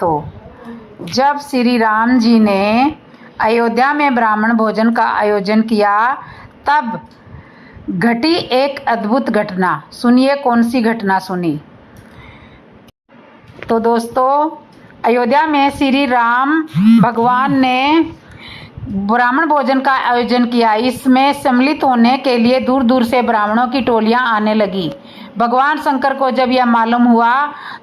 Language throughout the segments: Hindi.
दोस्तों, जब श्री राम जी ने अयोध्या में ब्राह्मण भोजन का आयोजन किया तब घटी एक अद्भुत घटना। सुनिए कौन सी घटना सुनी। तो दोस्तों, अयोध्या में श्री राम भगवान ने ब्राह्मण भोजन का आयोजन किया। इसमें सम्मिलित होने के लिए दूर दूर से ब्राह्मणों की टोलियां आने लगी। भगवान शंकर को जब यह मालूम हुआ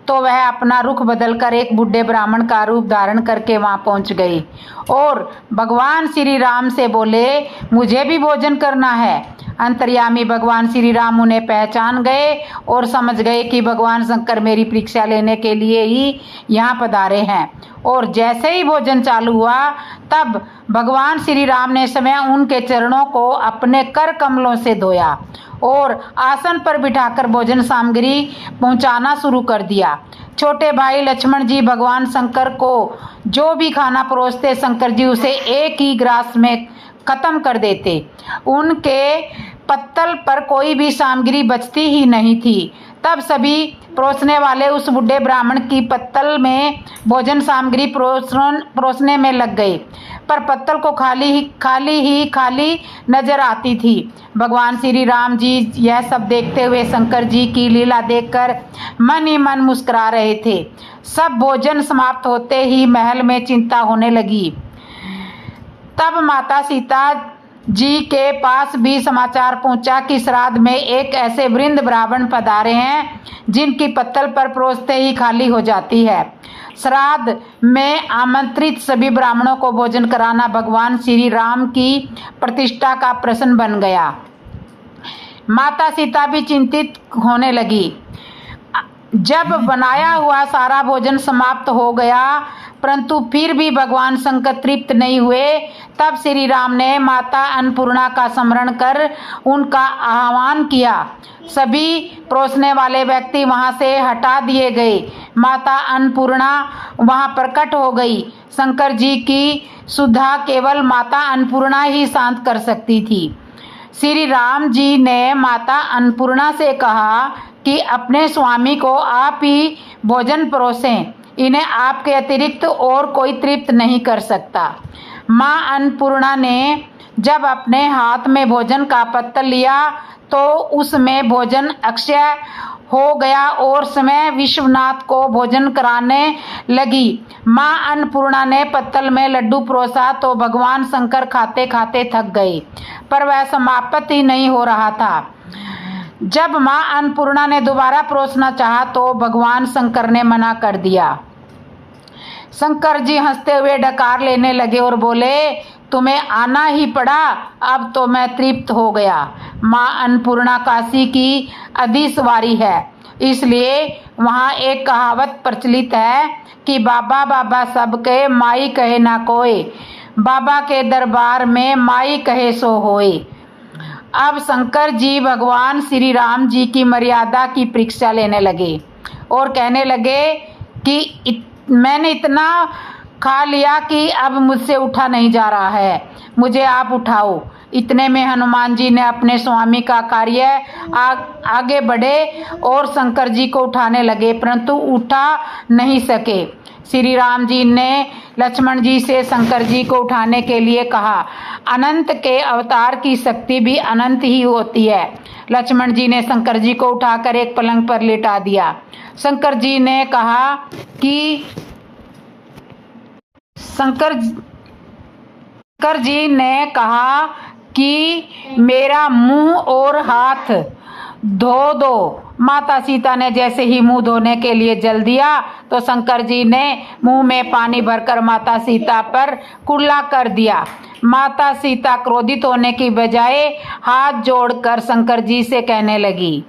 तो वह अपना रुख बदलकर एक बूढ़े ब्राह्मण का रूप धारण करके वहां पहुंच गए और भगवान श्री राम से बोले, मुझे भी भोजन करना है। अंतर्यामी भगवान श्री राम उन्हें पहचान गए और समझ गए कि भगवान शंकर मेरी परीक्षा लेने के लिए ही यहाँ पधारे हैं। और जैसे ही भोजन चालू हुआ तब भगवान श्री राम ने स्वयं उनके चरणों को अपने कर कमलों से धोया और आसन पर बिठाकर भोजन सामग्री पहुंचाना शुरू कर दिया। छोटे भाई लक्ष्मण जी भगवान शंकर को जो भी खाना परोसते, शंकर जी उसे एक ही ग्रास में खत्म कर देते। उनके पत्तल पर कोई भी सामग्री बचती ही नहीं थी। तब सभी परोसने वाले उस बूढ़े ब्राह्मण की पत्तल में भोजन सामग्री परोसने में लग गए, पर पत्तल को खाली नजर आती थी। भगवान श्री राम जी यह सब देखते हुए शंकर जी की लीला देखकर मन ही मन मुस्कुरा रहे थे। सब भोजन समाप्त होते ही महल में चिंता होने लगी। तब माता सीता जी के पास भी समाचार पहुंचा कि श्राद्ध में एक ऐसे वृंद ब्राह्मण पधारे हैं जिनकी पत्तल पर परोसते ही खाली हो जाती है। श्राद्ध में आमंत्रित सभी ब्राह्मणों को भोजन कराना भगवान श्री राम की प्रतिष्ठा का प्रश्न बन गया। माता सीता भी चिंतित होने लगी। जब बनाया हुआ सारा भोजन समाप्त हो गया परंतु फिर भी भगवान शंकर तृप्त नहीं हुए, तब श्री राम ने माता अन्नपूर्णा का स्मरण कर उनका आह्वान किया। सभी परोसने वाले व्यक्ति वहां से हटा दिए गए। माता अन्नपूर्णा वहां प्रकट हो गई। शंकर जी की सुधा केवल माता अन्नपूर्णा ही शांत कर सकती थी। श्री राम जी ने माता अन्नपूर्णा से कहा कि अपने स्वामी को आप ही भोजन परोसें, इन्हें आपके अतिरिक्त और कोई तृप्त नहीं कर सकता। माँ अन्नपूर्णा ने जब अपने हाथ में भोजन का पत्तल लिया तो उसमें भोजन अक्षय हो गया और स्वयं विश्वनाथ को भोजन कराने लगी। माँ अन्नपूर्णा ने पत्तल में लड्डू परोसा तो भगवान शंकर खाते खाते थक गए, पर वह समाप्त ही नहीं हो रहा था। जब माँ अन्नपूर्णा ने दोबारा परोसना चाहा तो भगवान शंकर ने मना कर दिया। शंकर जी हंसते हुए डकार लेने लगे और बोले, तुम्हें आना ही पड़ा, अब तो मैं तृप्त हो गया। माँ अन्नपूर्णा काशी की अधिसवारी है, इसलिए वहाँ एक कहावत प्रचलित है कि बाबा बाबा सब कहे, माई कहे ना कोई, बाबा के दरबार में माई कहे सो होए। अब शंकर जी भगवान श्री राम जी की मर्यादा की परीक्षा लेने लगे और कहने लगे कि मैंने इतना खा लिया कि अब मुझसे उठा नहीं जा रहा है, मुझे आप उठाओ। इतने में हनुमान जी ने अपने स्वामी का कार्य आगे बढ़े और शंकर जी को उठाने लगे, परंतु उठा नहीं सके। श्री राम जी ने लक्ष्मण जी से शंकर जी को उठाने के लिए कहा। अनंत के अवतार की शक्ति भी अनंत ही होती है। लक्ष्मण जी ने शंकर जी को उठाकर एक पलंग पर लेटा दिया। शंकर जी ने कहा कि मेरा मुंह और हाथ धो दो। माता सीता ने जैसे ही मुंह धोने के लिए जल दिया तो शंकर जी ने मुंह में पानी भरकर माता सीता पर कुल्ला कर दिया। माता सीता क्रोधित होने की बजाय हाथ जोड़कर शंकर जी से कहने लगी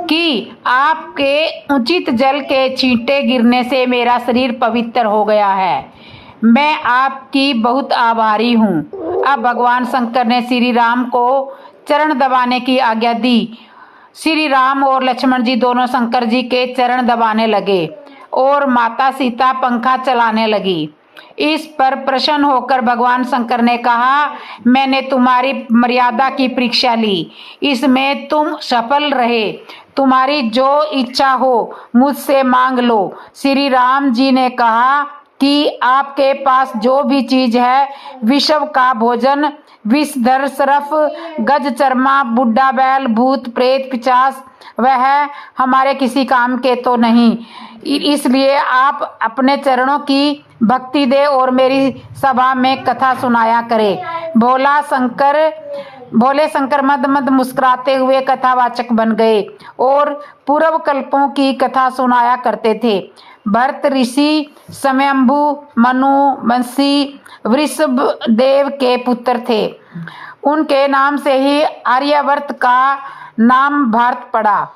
कि आपके उचित जल के छींटे गिरने से मेरा शरीर पवित्र हो गया है, मैं आपकी बहुत आभारी हूँ। अब भगवान शंकर ने श्री राम को चरण दबाने की आज्ञा दी। श्री राम और लक्ष्मण जी दोनों शंकर जी के चरण दबाने लगे और माता सीता पंखा चलाने लगी। इस पर प्रसन्न होकर भगवान शंकर ने कहा, मैंने तुम्हारी मर्यादा की परीक्षा ली, इसमें तुम सफल रहे। तुम्हारी जो इच्छा हो मुझसे मांग लो। श्री राम जी ने कहा कि आपके पास जो भी चीज है, विश्व का भोजन, विषधर सर्फ, गज चरमा, बुढ़ा बैल, भूत प्रेत पिशाच, वह हमारे किसी काम के तो नहीं। इसलिए आप अपने चरणों की भक्ति दे और मेरी सभा में कथा सुनाया करे। भोले शंकर मद मद मुस्कुराते हुए कथावाचक बन गए और पूर्व कल्पों की कथा सुनाया करते थे। भरत ऋषि स्वयंभू मनु बंसी वृषभ देव के पुत्र थे। उनके नाम से ही आर्यवर्त का नाम भारत पड़ा।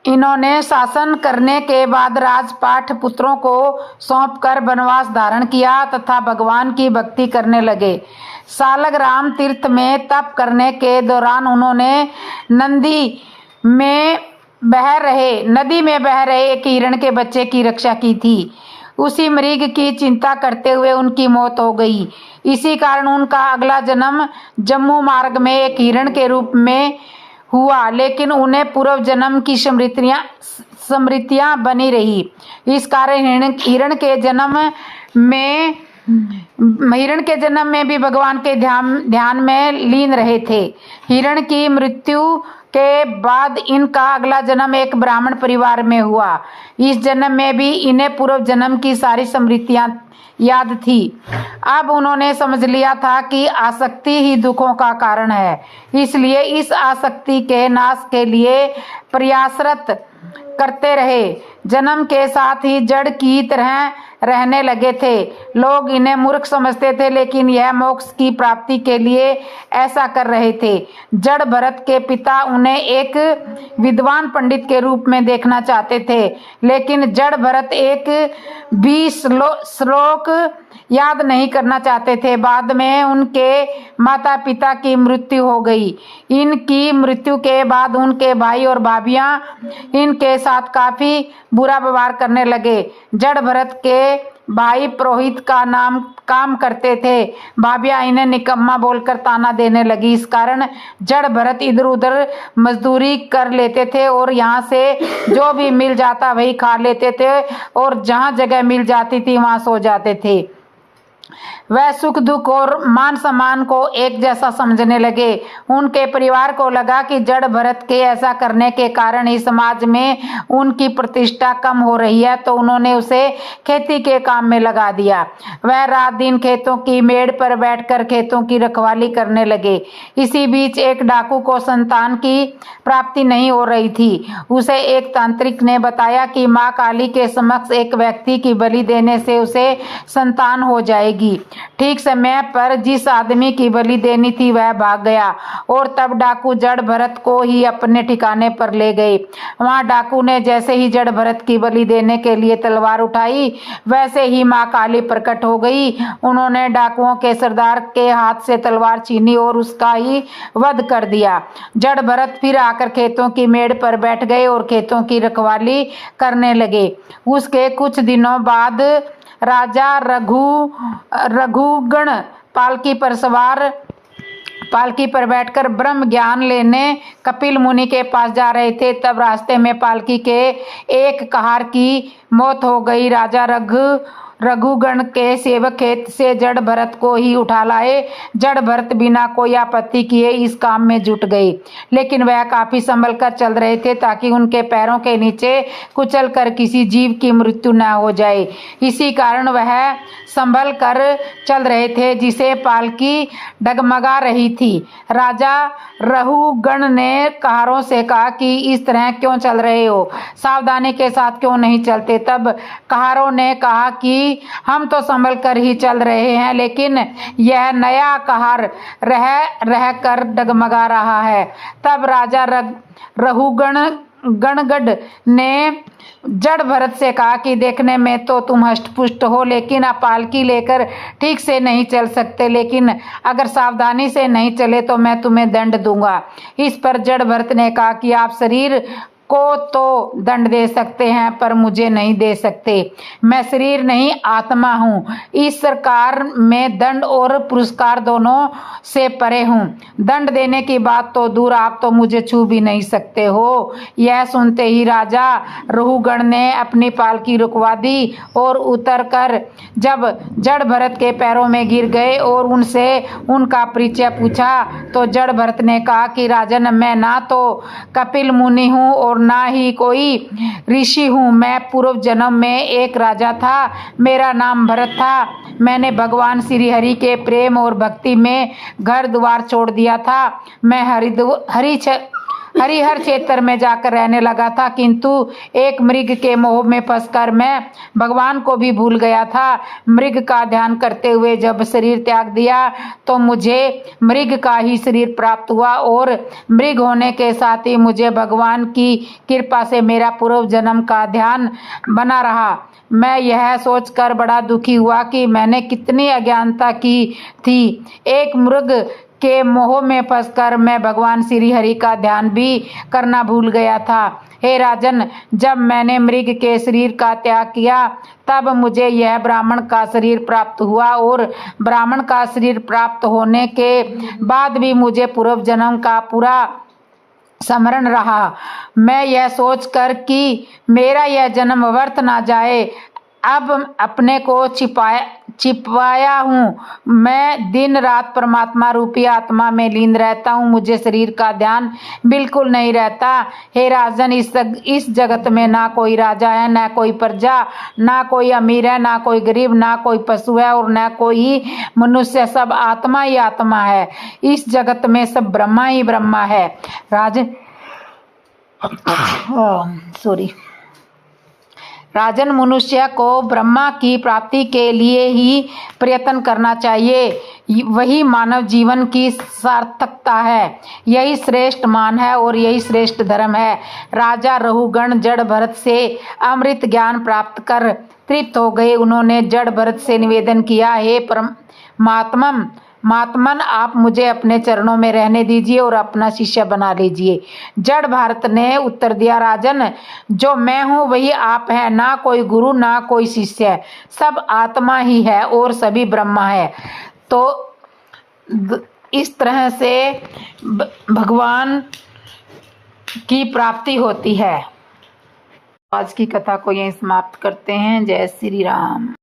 इन्होंने शासन करने के बाद राजपाट पुत्रों को सौंपकर वनवास धारण किया तथा भगवान की भक्ति करने लगे। सालग्राम तीर्थ में तप करने के दौरान उन्होंने नदी में बह रहे एक हिरण के बच्चे की रक्षा की थी। उसी मृग की चिंता करते हुए उनकी मौत हो गई। इसी कारण उनका अगला जन्म जम्मू मार्ग में एक हिरण के रूप में हुआ, लेकिन उन्हें पूर्व जन्म की स्मृतियां बनी रही। इस कारण हिरण के जन्म में भी भगवान के ध्यान में लीन रहे थे। हिरण की मृत्यु के बाद इनका अगला जन्म एक ब्राह्मण परिवार में हुआ। इस जन्म में भी इन्हें पूर्व जन्म की सारी स्मृतियां याद थी। अब उन्होंने समझ लिया था कि आसक्ति ही दुखों का कारण है, इसलिए इस आसक्ति के नाश के लिए प्रयासरत करते रहे। जन्म के साथ ही जड़ की तरह रहने लगे थे। लोग इन्हें मूर्ख समझते थे, लेकिन यह मोक्ष की प्राप्ति के लिए ऐसा कर रहे थे। जड़ भरत के पिता उन्हें एक विद्वान पंडित के रूप में देखना चाहते थे, लेकिन जड़ भरत एक भी श्लोक याद नहीं करना चाहते थे। बाद में उनके माता पिता की मृत्यु हो गई। इनकी मृत्यु के बाद उनके भाई और भाभियां इनके साथ काफी बुरा व्यवहार करने लगे। जड़ भरत के भाई पुरोहित का काम करते थे। भाभियां इन्हें निकम्मा बोलकर ताना देने लगी। इस कारण जड़ भरत इधर उधर मजदूरी कर लेते थे और यहाँ से जो भी मिल जाता वही खा लेते थे और जहाँ जगह मिल जाती थी वहाँ सो जाते थे। वह सुख दुख और मान सम्मान को एक जैसा समझने लगे। उनके परिवार को लगा कि जड़ भरत के ऐसा करने के कारण ही समाज में उनकी प्रतिष्ठा कम हो रही है, तो उन्होंने उसे खेती के काम में लगा दिया। वह रात दिन खेतों की मेड़ पर बैठकर खेतों की रखवाली करने लगे। इसी बीच एक डाकू को संतान की प्राप्ति नहीं हो रही थी। उसे एक तांत्रिक ने बताया कि माँ काली के समक्ष एक व्यक्ति की बलि देने से उसे संतान हो जाएगी। ठीक समय पर जिस आदमी की बलि देनी थी वह भाग गया और तब डाकू जड़ भरत को ही अपने ठिकाने पर ले गए। वहां डाकू ने जैसे ही जड़ भरत की बलि देने के लिए तलवार उठाई, वैसे ही माँ काली प्रकट हो गई। उन्होंने डाकुओं के सरदार के हाथ से तलवार छीनी और उसका ही वध कर दिया। जड़ भरत फिर आकर खेतों की मेड़ पर बैठ गए और खेतों की रखवाली करने लगे। उसके कुछ दिनों बाद राजा रघुगण पालकी पर बैठकर ब्रह्म ज्ञान लेने कपिल मुनि के पास जा रहे थे। तब रास्ते में पालकी के एक कहार की मौत हो गई। राजा रघुगण के सेवक खेत से जड़ भरत को ही उठा लाए। जड़ भरत बिना कोई आपत्ति किए इस काम में जुट गए, लेकिन वह काफी संभल कर चल रहे थे ताकि उनके पैरों के नीचे कुचल कर किसी जीव की मृत्यु न हो जाए। इसी कारण वह संभल कर चल रहे थे, जिसे पालकी डगमगा रही थी। राजा रघुगण ने कहारों से कहा कि इस तरह क्यों चल रहे हो, सावधानी के साथ क्यों नहीं चलते। तब कहारों ने कहा कि हम तो संभल कर ही चल रहे हैं, लेकिन यह नया कहार रह कर डगमगा रहा है। तब राजा रघुगण ने जड़ भरत से कहा कि देखने में तो तुम हष्टपुष्ट हो, लेकिन आप पालकी लेकर ठीक से नहीं चल सकते, लेकिन अगर सावधानी से नहीं चले तो मैं तुम्हें दंड दूंगा। इस पर जड़ भरत ने कहा कि आप शरीर को तो दंड दे सकते हैं पर मुझे नहीं दे सकते। मैं शरीर नहीं आत्मा हूँ। इस सरकार में दंड और पुरस्कार दोनों से परे हूँ। दंड देने की बात तो दूर, आप तो मुझे छू भी नहीं सकते हो। यह सुनते ही राजा रहुगण ने अपनी पालकी रुकवा दी और उतरकर जब जड़ भरत के पैरों में गिर गए और उनसे उनका परिचय पूछा तो जड़ भरत ने कहा कि राजन, मैं ना तो कपिल मुनि हूँ और ना ही कोई ऋषि हूँ। मैं पूर्व जन्म में एक राजा था। मेरा नाम भरत था। मैंने भगवान श्री हरि के प्रेम और भक्ति में घर द्वार छोड़ दिया था। मैं हरिहर क्षेत्र में जाकर रहने लगा था, किंतु एक मृग के मोह में फंसकर मैं भगवान को भी भूल गया था। मृग का ध्यान करते हुए जब शरीर त्याग दिया तो मुझे मृग का ही शरीर प्राप्त हुआ और मृग होने के साथ ही मुझे भगवान की कृपा से मेरा पूर्व जन्म का ध्यान बना रहा। मैं यह सोचकर बड़ा दुखी हुआ कि मैंने कितनी अज्ञानता की थी। एक मृग के मोह में फंसकर मैं भगवान श्री हरि का ध्यान भी करना भूल गया था। हे राजन, जब मैंने मृग के शरीर का त्याग किया तब मुझे यह ब्राह्मण का शरीर प्राप्त हुआ और ब्राह्मण का शरीर प्राप्त होने के बाद भी मुझे पूर्व जन्म का पूरा स्मरण रहा। मैं यह सोचकर कि मेरा यह जन्म व्यर्थ ना जाए, अब अपने को छिपाया हूँ। मैं दिन रात परमात्मा रूपी आत्मा में लीन रहता हूँ। मुझे शरीर का ध्यान बिल्कुल नहीं रहता। हे राजन, इस जगत में ना कोई राजा है, ना कोई प्रजा, ना कोई अमीर है, ना कोई गरीब, ना कोई पशु है और ना कोई मनुष्य। सब आत्मा ही आत्मा है। इस जगत में सब ब्रह्मा ही ब्रह्मा है। राजन, मनुष्य को ब्रह्मा की प्राप्ति के लिए ही प्रयत्न करना चाहिए। वही मानव जीवन की सार्थकता है। यही श्रेष्ठ मान है और यही श्रेष्ठ धर्म है। राजा रहुगण जड़ भरत से अमृत ज्ञान प्राप्त कर तृप्त हो गए। उन्होंने जड़ भरत से निवेदन किया, हे महात्मन, आप मुझे अपने चरणों में रहने दीजिए और अपना शिष्य बना लीजिए। जड़ भरत ने उत्तर दिया, राजन, जो मैं हूँ वही आप हैं। ना कोई गुरु, ना कोई शिष्य, सब आत्मा ही है और सभी ब्रह्मा है। तो इस तरह से भगवान की प्राप्ति होती है। आज की कथा को यहीं समाप्त करते हैं। जय श्री राम।